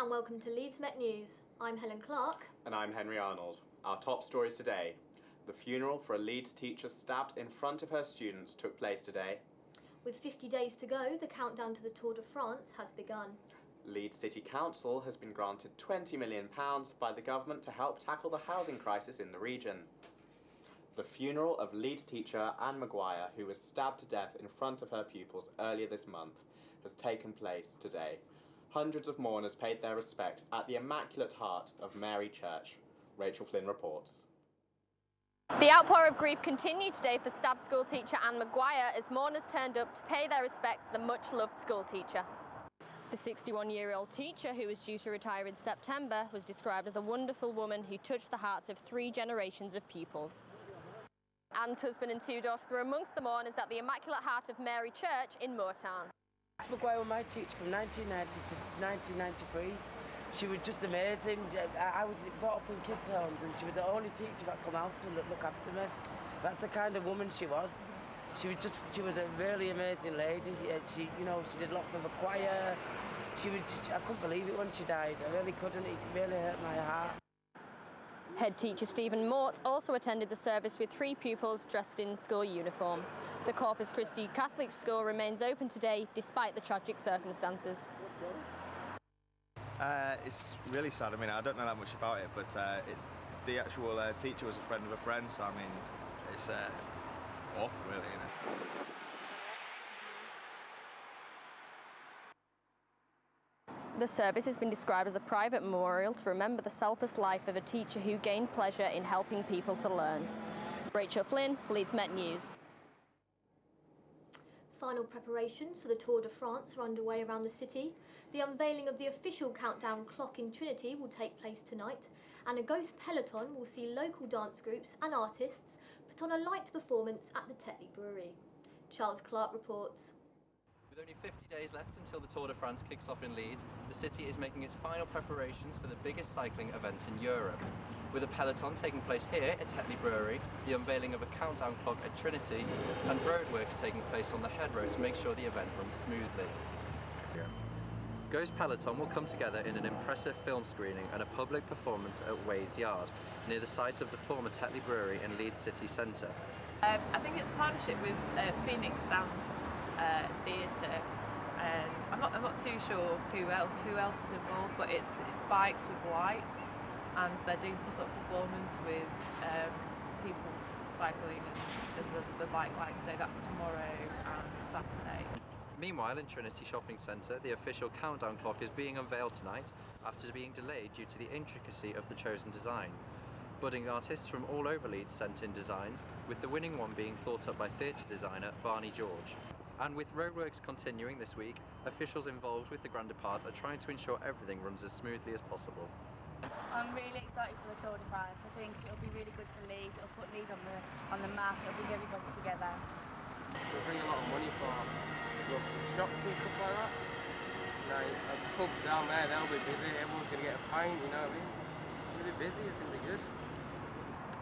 and welcome to Leeds Met News. I'm Helen Clark. And I'm Henry Arnold. Our top stories today. The funeral for a Leeds teacher stabbed in front of her students took place today. With 50 days to go, the countdown to the Tour de France has begun. Leeds City Council has been granted £20 million by the government to help tackle the housing crisis in the region. The funeral of Leeds teacher Anne Maguire, who was stabbed to death in front of her pupils earlier this month, has taken place today. Hundreds of mourners paid their respects at the Immaculate Heart of Mary Church. Rachel Flynn reports. The outpour of grief continued today for stabbed school teacher Anne Maguire as mourners turned up to pay their respects to the much-loved school teacher. The 61-year-old teacher, who was due to retire in September, was described as a wonderful woman who touched the hearts of 3 generations of pupils. Anne's husband and 2 daughters were amongst the mourners at the Immaculate Heart of Mary Church in Moortown. Maguire was my teacher from 1990 to 1993. She was just amazing. I was brought up in kids' homes and she was the only teacher that come out to look after me. That's the kind of woman she was. She was a really amazing lady. She did a lot for the choir. I couldn't believe it when she died. I really couldn't. It really hurt my heart. Head teacher Stephen Mort also attended the service with 3 pupils dressed in school uniform. The Corpus Christi Catholic School remains open today despite the tragic circumstances. It's really sad. I mean, I don't know that much about it, but the actual teacher was a friend of a friend, so I mean, it's awful, really, isn't it? The service has been described as a private memorial to remember the selfless life of a teacher who gained pleasure in helping people to learn. Rachel Flynn, Leeds Met News. Final preparations for the Tour de France are underway around the city. The unveiling of the official countdown clock in Trinity will take place tonight, and a ghost peloton will see local dance groups and artists put on a light performance at the Tetley Brewery. Charles Clark reports. With only 50 days left until the Tour de France kicks off in Leeds, the city is making its final preparations for the biggest cycling event in Europe. With a peloton taking place here at Tetley Brewery, the unveiling of a countdown clock at Trinity, and roadworks taking place on the head road to make sure the event runs smoothly. Ghost Peloton will come together in an impressive film screening and a public performance at Wade's Yard, near the site of the former Tetley Brewery in Leeds city centre. I think it's a partnership with Phoenix Dance Theatre, and I'm not too sure who else is involved, but it's bikes with lights, and they're doing some sort of performance with people cycling and the bike lights. So that's tomorrow and Saturday. Meanwhile, in Trinity Shopping Centre, the official countdown clock is being unveiled tonight after being delayed due to the intricacy of the chosen design. Budding artists from all over Leeds sent in designs, with the winning one being thought up by theatre designer Barney George. And with roadworks continuing this week, officials involved with the grander part are trying to ensure everything runs as smoothly as possible. I'm really excited for the Tour de France. I think it'll be really good for Leeds. It'll put Leeds on the map. It'll bring everybody together. It'll bring a lot of money for shops and stuff like that. Pubs down there, they'll be busy. Everyone's going to get a pint, you know what I mean? It'll be busy. It's going to be good.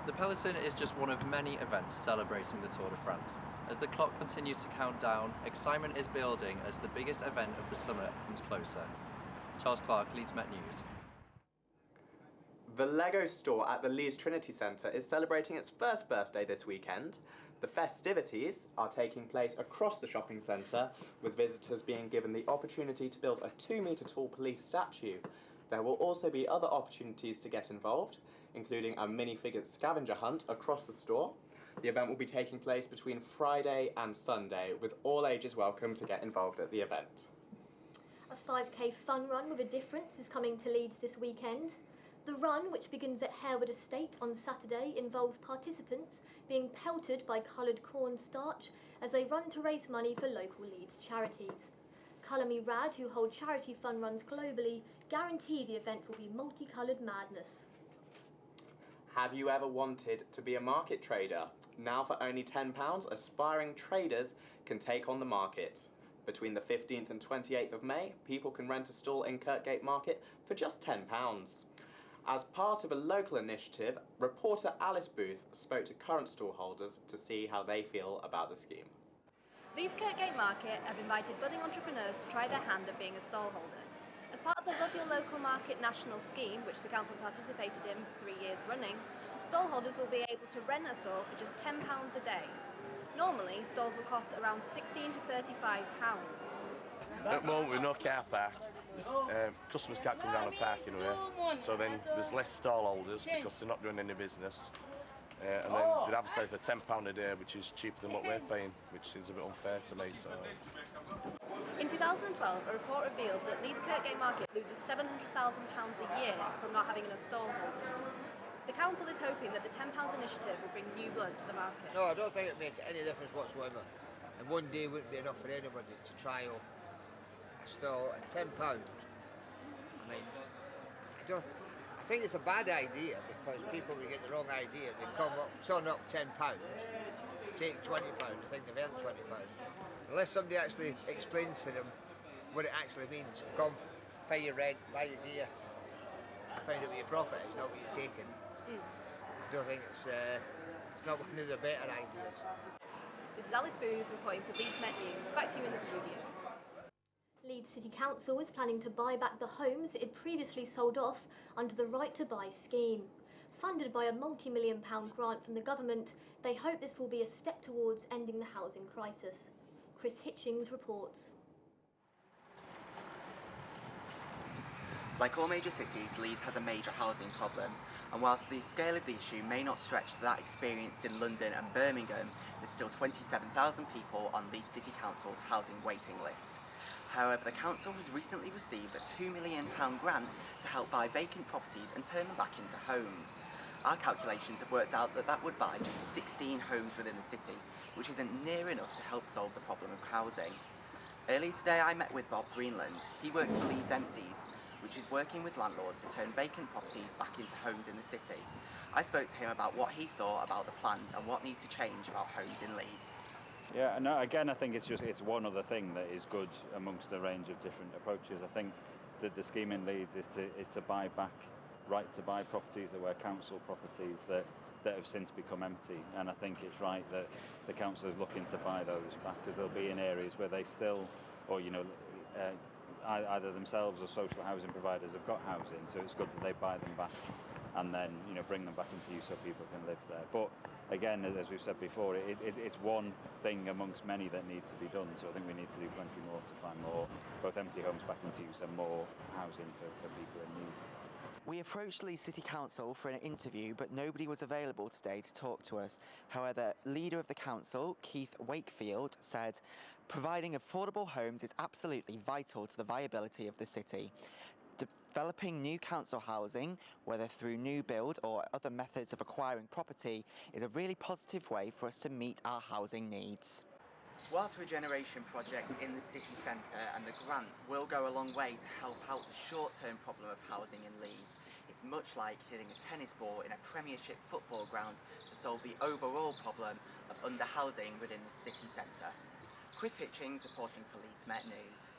The peloton is just one of many events celebrating the Tour de France. As the clock continues to count down, excitement is building as the biggest event of the summer comes closer. Charles Clark, Leeds Met News. The Lego store at the Leeds Trinity Centre is celebrating its first birthday this weekend. The festivities are taking place across the shopping centre, with visitors being given the opportunity to build a 2-metre tall police statue. There will also be other opportunities to get involved, including a minifigure scavenger hunt across the store. The event will be taking place between Friday and Sunday, with all ages welcome to get involved at the event. A 5k fun run with a difference is coming to Leeds this weekend. The run, which begins at Harewood Estate on Saturday, involves participants being pelted by coloured cornstarch as they run to raise money for local Leeds charities. Colour Me Rad, who hold charity fun runs globally, guarantee the event will be multicoloured madness. Have you ever wanted to be a market trader? Now for only £10, aspiring traders can take on the market. Between the 15th and 28th of May, people can rent a stall in Kirkgate Market for just £10. As part of a local initiative, reporter Alice Booth spoke to current stallholders to see how they feel about the scheme. Leeds Kirkgate Market have invited budding entrepreneurs to try their hand at being a stallholder. As part of the Love Your Local Market national scheme, which the council participated in for 3 years running, stallholders will be able to rent a stall for just £10 a day. Normally, stalls will cost around £16 to £35. At the moment, with no car park, customers can't come down the parking way, so then there's less stall holders because they're not doing any business. And then they'd advertise for £10 a day, which is cheaper than what we're paying, which seems a bit unfair to me. So. In 2012, a report revealed that Leeds Kirkgate Market loses £700,000 a year from not having enough stallholders. The council is hoping that the £10 initiative will bring new blood to the market. No, I don't think it'd make any difference whatsoever. And one day wouldn't be enough for anybody to trial a stall at £10. I mean, I think it's a bad idea because people will get the wrong idea. They turn up £10, take £20, they think they've earned £20. Unless somebody actually explains to them what it actually means. Come, pay your rent, buy your gear, find out what your profit is, not what you're taking. I don't think it's not one of the better ideas. This is Alice Booth reporting for Leeds Met News. Back to you in the studio. Leeds City Council is planning to buy back the homes it had previously sold off under the Right to Buy scheme. Funded by a multi-million-pound grant from the government, they hope this will be a step towards ending the housing crisis. Chris Hitchings reports. Like all major cities, Leeds has a major housing problem, and whilst the scale of the issue may not stretch to that experienced in London and Birmingham, there's still 27,000 people on Leeds City Council's housing waiting list. However, the council has recently received a £2 million grant to help buy vacant properties and turn them back into homes. Our calculations have worked out that that would buy just 16 homes within the city, which isn't near enough to help solve the problem of housing. Earlier today I met with Bob Greenland. He works for Leeds Empties, which is working with landlords to turn vacant properties back into homes in the city. I spoke to him about what he thought about the plans and what needs to change about homes in Leeds. Yeah, no, again, I think it's one other thing that is good amongst a range of different approaches. I think that the scheme in Leeds is to buy back right to buy properties that were council properties that have since become empty, and I think it's right that the council is looking to buy those back, because they'll be in areas where they still, or either themselves or social housing providers have got housing, so it's good that they buy them back and then bring them back into use so people can live there. But again, as we've said before, it's one thing amongst many that need to be done, so I think we need to do plenty more to find more, both empty homes back into use and more housing for people in need. We approached Leeds City Council for an interview, but nobody was available today to talk to us. However, leader of the council, Keith Wakefield, said providing affordable homes is absolutely vital to the viability of the city. Developing new council housing, whether through new build or other methods of acquiring property, is a really positive way for us to meet our housing needs. Whilst regeneration projects in the city centre and the grant will go a long way to help out the short-term problem of housing in Leeds, it's much like hitting a tennis ball in a Premiership football ground to solve the overall problem of underhousing within the city centre. Chris Hitchings reporting for Leeds Met News.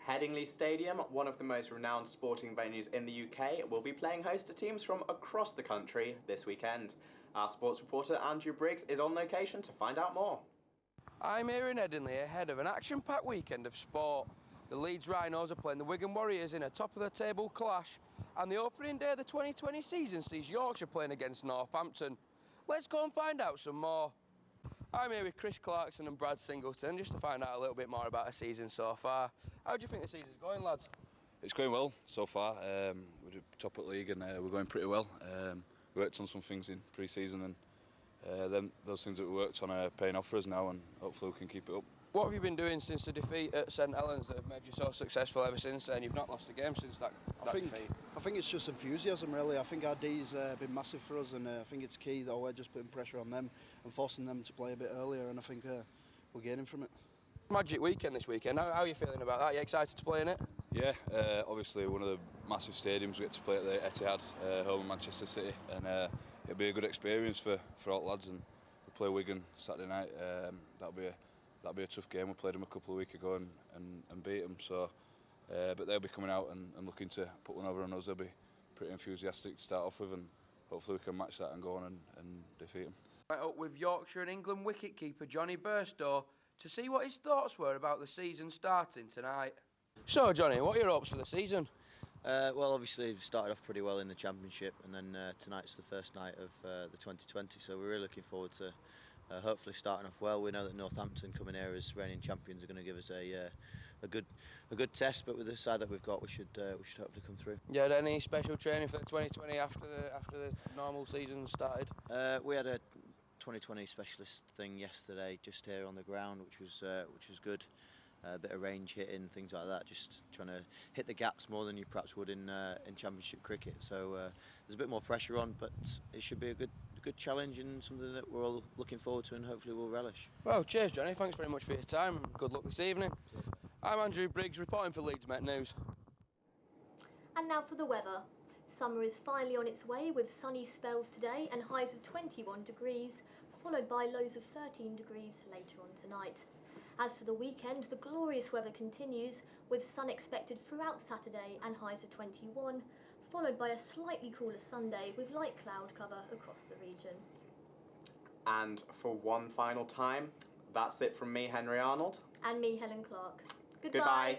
Headingley Stadium, one of the most renowned sporting venues in the UK, will be playing host to teams from across the country this weekend. Our sports reporter Andrew Briggs is on location to find out more. I'm here in Headingley ahead of an action-packed weekend of sport. The Leeds Rhinos are playing the Wigan Warriors in a top-of-the-table clash, and the opening day of the 2020 season sees Yorkshire playing against Northampton. Let's go and find out some more. I'm here with Chris Clarkson and Brad Singleton just to find out a little bit more about the season so far. How do you think the season's going, lads? It's going well so far. We're top at league and we're going pretty well. We worked on some things in pre-season and then those things that we worked on are paying off for us now, and hopefully we can keep it up. What have you been doing since the defeat at St Helens that have made you so successful ever since then? You've not lost a game since that defeat. I think it's just enthusiasm, really. I think our D's been massive for us, and I think it's key that we're just putting pressure on them and forcing them to play a bit earlier, and I think we're gaining from it. Magic weekend this weekend. How are you feeling about that? Are you excited to play in it? Yeah, obviously one of the massive stadiums we get to play at the Etihad, home in Manchester City, and it'll be a good experience for all the lads. And we play Wigan Saturday night. That'll be a tough game. We played them a couple of weeks ago and beat them. So, but they'll be coming out and looking to put one over on us. They'll be pretty enthusiastic to start off with, and hopefully we can match that and go on and defeat them. Right up with Yorkshire and England wicket-keeper Johnny Burstow. to see what his thoughts were about the season starting tonight. So, Johnny, what are your hopes for the season? Well, obviously we've started off pretty well in the Championship, and then tonight's the first night of the 2020, so we're really looking forward to hopefully starting off well. We know that Northampton, coming here as reigning champions, are going to give us a good test, but with the side that we've got, we should hopefully come through. You had any special training for 2020 after the normal season started? We had a 2020 specialist thing yesterday, just here on the ground, which was good. A bit of range hitting, things like that, just trying to hit the gaps more than you perhaps would in Championship cricket. So there's a bit more pressure on, but it should be a good challenge and something that we're all looking forward to and hopefully we'll relish. Well, cheers, Johnny. Thanks very much for your time. Good luck this evening. I'm Andrew Briggs, reporting for Leeds Met News. And now for the weather. Summer is finally on its way with sunny spells today and highs of 21 degrees, followed by lows of 13 degrees later on tonight. As for the weekend, the glorious weather continues, with sun expected throughout Saturday and highs of 21, followed by a slightly cooler Sunday with light cloud cover across the region. And for one final time, that's it from me, Henry Arnold. And me, Helen Clark. Goodbye.